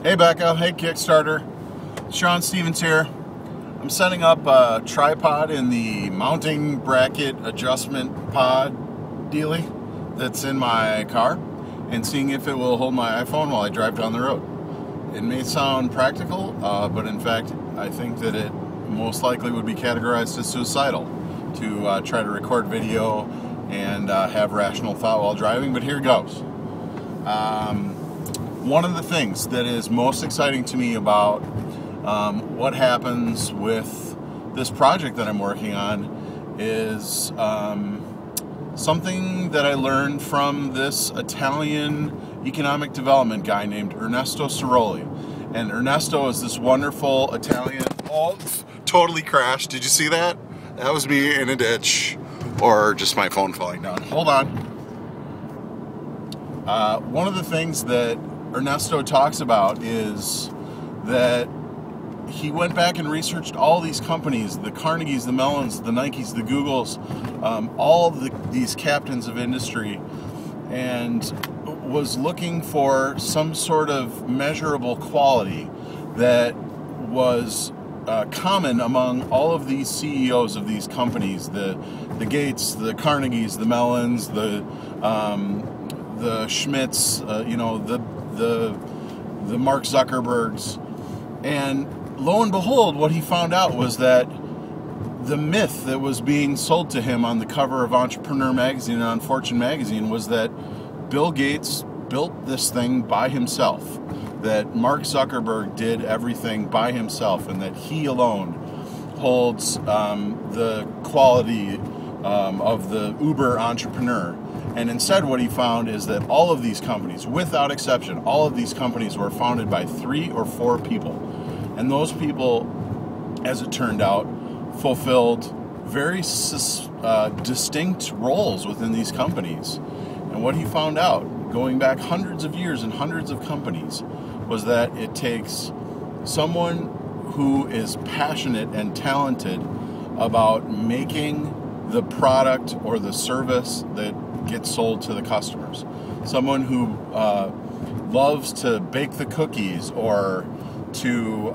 Hey Becca, hey Kickstarter, Sean Stevens here. I'm setting up a tripod in the mounting bracket adjustment pod dealie that's in my car and seeing if it will hold my iPhone while I drive down the road. It may sound practical, but in fact I think that it most likely would be categorized as suicidal to try to record video and have rational thought while driving, but here goes. One of the things that is most exciting to me about what happens with this project that I'm working on is something that I learned from this Italian economic development guy named Ernesto Sirolli. And Ernesto is this wonderful Italian... Oh, totally crashed. Did you see that? That was me in a ditch. Or just my phone falling down. Hold on. One of the things that Ernesto talks about is that he went back and researched all these companies, the Carnegies, the Mellons, the Nikes, the Googles, all of these captains of industry, and was looking for some sort of measurable quality that was common among all of these CEOs of these companies, the Gates, the Carnegies, the Mellons, the Schmidts, the Mark Zuckerbergs. And lo and behold, what he found out was that the myth that was being sold to him on the cover of Entrepreneur magazine and on Fortune magazine was that Bill Gates built this thing by himself, that Mark Zuckerberg did everything by himself, and that he alone holds the quality of the uber entrepreneur. And instead what he found is that all of these companies, without exception, all of these companies were founded by 3 or 4 people. And those people, as it turned out, fulfilled very distinct roles within these companies. And what he found out, going back hundreds of years and hundreds of companies, was that it takes someone who is passionate and talented about making the product or the service that gets sold to the customers. Someone who loves to bake the cookies, or to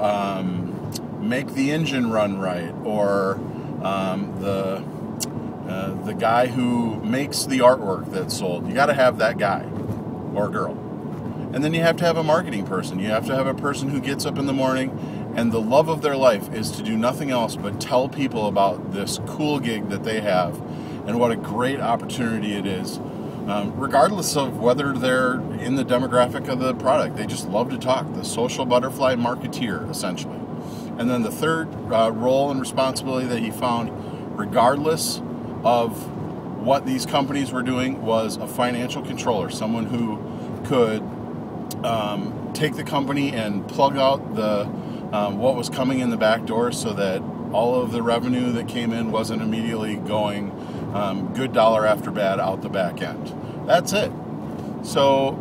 make the engine run right, or the guy who makes the artwork that's sold. You got to have that guy or girl. And then you have to have a marketing person. You have to have a person who gets up in the morning and the love of their life is to do nothing else but tell people about this cool gig that they have and what a great opportunity it is, regardless of whether they're in the demographic of the product. They just love to talk. The social butterfly marketeer, essentially. And then the third role and responsibility that he found, regardless of what these companies were doing, was a financial controller, someone who could take the company and plug out the what was coming in the back door, so that all of the revenue that came in wasn't immediately going good dollar after bad out the back end. That's it. So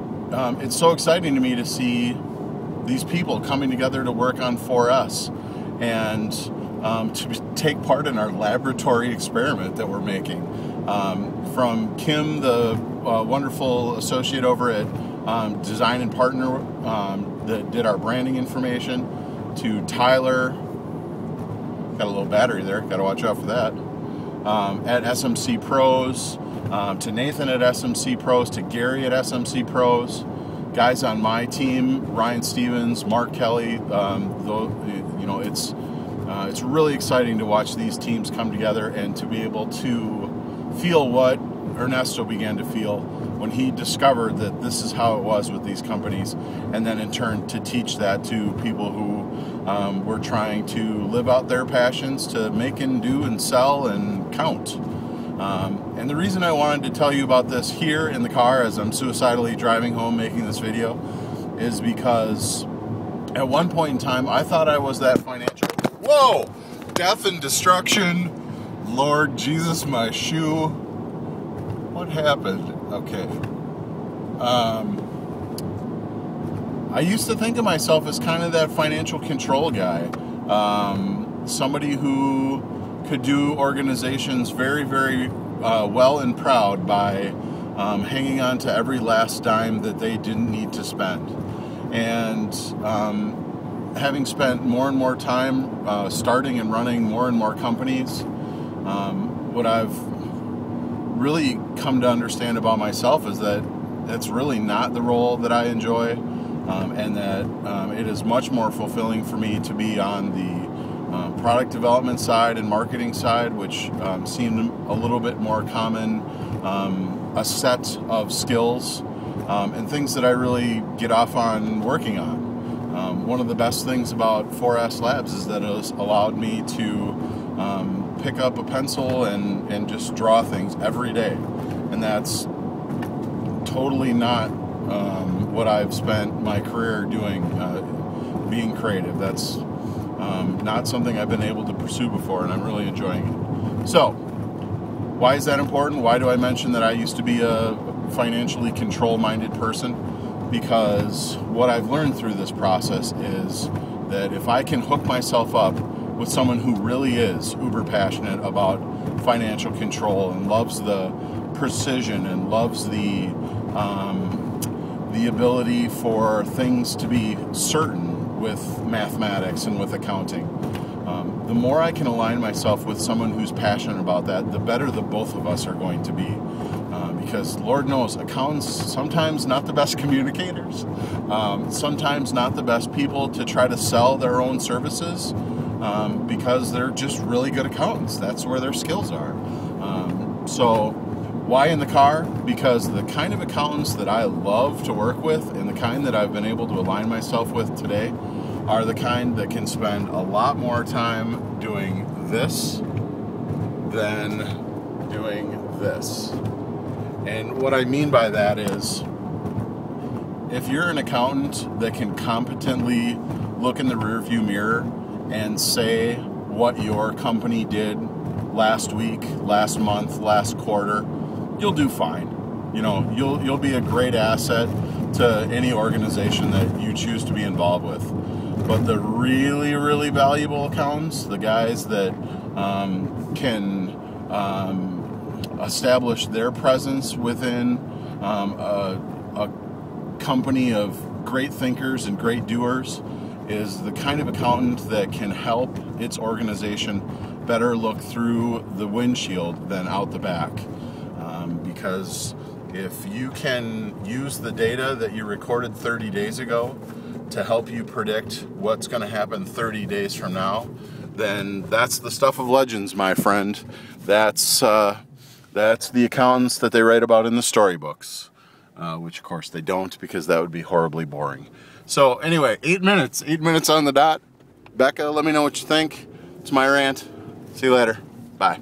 it's so exciting to me to see these people coming together to work on 4S and to take part in our laboratory experiment that we're making. From Kim, the wonderful associate over at Design and Partner that did our branding information, to Tyler, got a little battery there, got to watch out for that, at SMC Pros, to Nathan at SMC Pros, to Gary at SMC Pros, guys on my team, Ryan Stevens, Mark Kelly. It's really exciting to watch these teams come together and to be able to feel what Ernesto began to feel when he discovered that this is how it was with these companies, and then in turn to teach that to people who were trying to live out their passions to make and do and sell and count. And the reason I wanted to tell you about this here in the car as I'm suicidally driving home making this video is because at one point in time I thought I was that financial... Whoa! Death and destruction. Lord Jesus, my shoe. What happened? Okay. I used to think of myself as kind of that financial control guy. Somebody who could do organizations very, very well and proud by hanging on to every last dime that they didn't need to spend. And And having spent more and more time starting and running more and more companies, what I've really come to understand about myself is that it's really not the role that I enjoy, and that it is much more fulfilling for me to be on the product development side and marketing side, which seem a little bit more common, a set of skills and things that I really get off on working on. One of the best things about 4S Labs is that it has allowed me to pick up a pencil and just draw things every day. And that's totally not what I've spent my career doing, being creative. That's not something I've been able to pursue before, and I'm really enjoying it. So, why is that important? Why do I mention that I used to be a financially control-minded person? Because what I've learned through this process is that if I can hook myself up with someone who really is uber passionate about financial control and loves the precision and loves the ability for things to be certain with mathematics and with accounting, the more I can align myself with someone who's passionate about that, the better the both of us are going to be. Because Lord knows, accountants sometimes not the best communicators, sometimes not the best people to try to sell their own services, because they're just really good accountants. That's where their skills are. So why in the car? Because the kind of accountants that I love to work with and the kind that I've been able to align myself with today are the kind that can spend a lot more time doing this than doing this. And what I mean by that is, if you're an accountant that can competently look in the rearview mirror and say what your company did last week, last month, last quarter, you'll do fine. You know, you'll be a great asset to any organization that you choose to be involved with. But the really, really valuable accountants, the guys that can establish their presence within a company of great thinkers and great doers, is the kind of accountant that can help its organization better look through the windshield than out the back. Because if you can use the data that you recorded 30 days ago to help you predict what's going to happen 30 days from now, then that's the stuff of legends, my friend. That's the accountants that they write about in the storybooks, which of course they don't, because that would be horribly boring. So anyway, 8 minutes on the dot. Becca, let me know what you think. It's my rant. See you later. Bye.